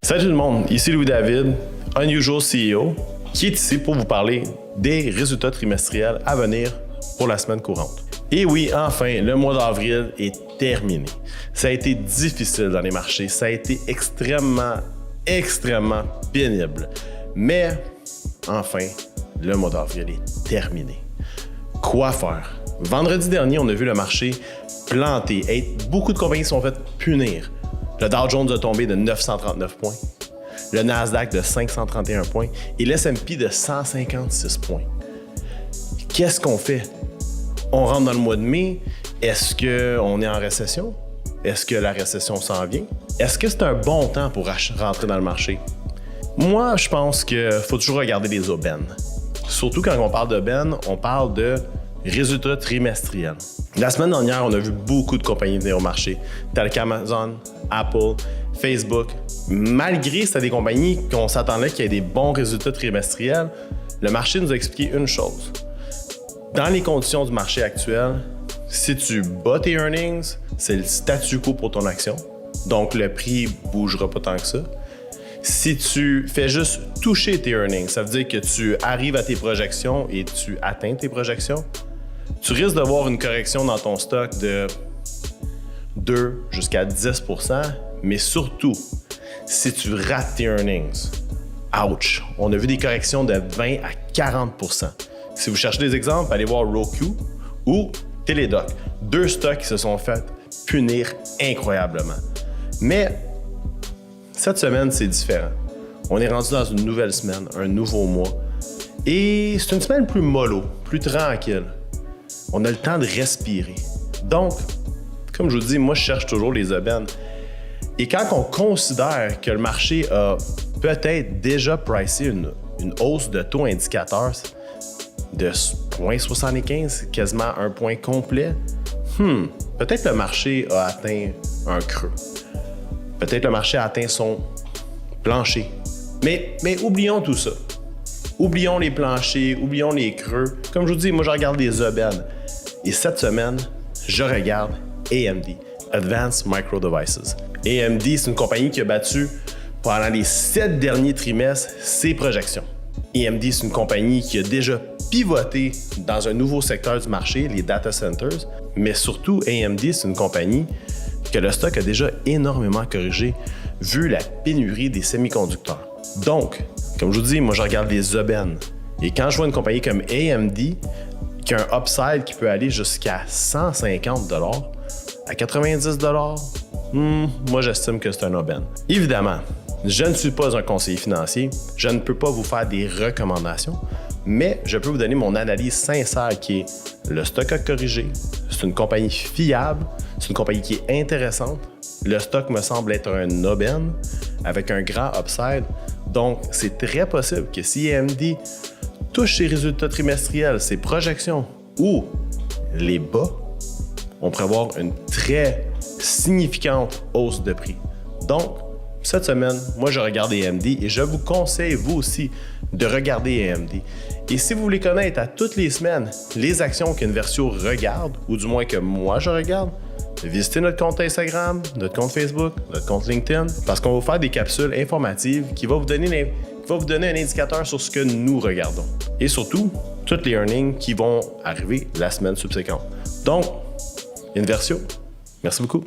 Salut tout le monde, ici Louis-David, Unusual CEO, qui est ici pour vous parler des résultats trimestriels à venir pour la semaine courante. Et oui, enfin, le mois d'avril est terminé. Ça a été difficile dans les marchés, ça a été extrêmement pénible. Mais enfin, le mois d'avril est terminé. Quoi faire? Vendredi dernier, on a vu le marché planter. Beaucoup de compagnies se sont faites punir. Le Dow Jones a tombé de 939 points, le Nasdaq de 531 points et l'S&P de 156 points. Qu'est-ce qu'on fait? On rentre dans le mois de mai. Est-ce qu'on est en récession? Est-ce que la récession s'en vient? Est-ce que c'est un bon temps pour rentrer dans le marché? Moi, je pense qu'il faut toujours regarder les aubaines. Surtout quand on parle d'aubaines, on parle de résultats trimestriels. La semaine dernière, on a vu beaucoup de compagnies venir au marché, telles qu'Amazon, Apple, Facebook. Malgré c'était des compagnies qu'on s'attendait qu'il y ait des bons résultats trimestriels, le marché nous a expliqué une chose. Dans les conditions du marché actuel, si tu bats tes earnings, c'est le statu quo pour ton action. Donc, le prix ne bougera pas tant que ça. Si tu fais juste toucher tes earnings, ça veut dire que tu arrives à tes projections et tu atteins tes projections, tu risques d'avoir une correction dans ton stock de 2 jusqu'à 10 %, mais surtout, si tu rates tes earnings, ouch! On a vu des corrections de 20 à 40 %. Si vous cherchez des exemples, allez voir Roku ou Télédoc. Deux stocks qui se sont fait punir incroyablement. Mais cette semaine, c'est différent. On est rendu dans une nouvelle semaine, un nouveau mois. Et c'est une semaine plus mollo, plus tranquille. On a le temps de respirer. Donc, comme je vous dis, moi, je cherche toujours les aubaines. Et quand on considère que le marché a peut-être déjà pricé une hausse de taux indicateur de 0,75, quasiment un point complet, peut-être le marché a atteint un creux. Peut-être le marché a atteint son plancher. Mais oublions tout ça. Oublions les planchers, oublions les creux. Comme je vous dis, moi, je regarde les aubaines. Et cette semaine, je regarde AMD, Advanced Micro Devices. AMD, c'est une compagnie qui a battu pendant les 7 derniers trimestres ses projections. AMD, c'est une compagnie qui a déjà pivoté dans un nouveau secteur du marché, les data centers. Mais surtout, AMD, c'est une compagnie que le stock a déjà énormément corrigé vu la pénurie des semi-conducteurs. Donc, comme je vous dis, moi, je regarde les aubaines. Et quand je vois une compagnie comme AMD qui a un upside qui peut aller jusqu'à 150 $, à 90 $, moi, j'estime que c'est un aubaine. Évidemment, je ne suis pas un conseiller financier. Je ne peux pas vous faire des recommandations, mais je peux vous donner mon analyse sincère qui est le stock a corrigé. C'est une compagnie fiable. C'est une compagnie qui est intéressante. Le stock me semble être un aubaine avec un grand upside. Donc, c'est très possible que si AMD touche ses résultats trimestriels, ses projections ou les bas, on pourrait avoir une très significante hausse de prix. Donc, cette semaine, moi, je regarde AMD et je vous conseille, vous aussi, de regarder AMD. Et si vous voulez connaître à toutes les semaines les actions qu'Inversio regarde, ou du moins que moi, je regarde, visitez notre compte Instagram, notre compte Facebook, notre compte LinkedIn, parce qu'on va vous faire des capsules informatives qui vont vous donner un indicateur sur ce que nous regardons. Et surtout, toutes les earnings qui vont arriver la semaine subséquente. Donc, Inversio, merci beaucoup.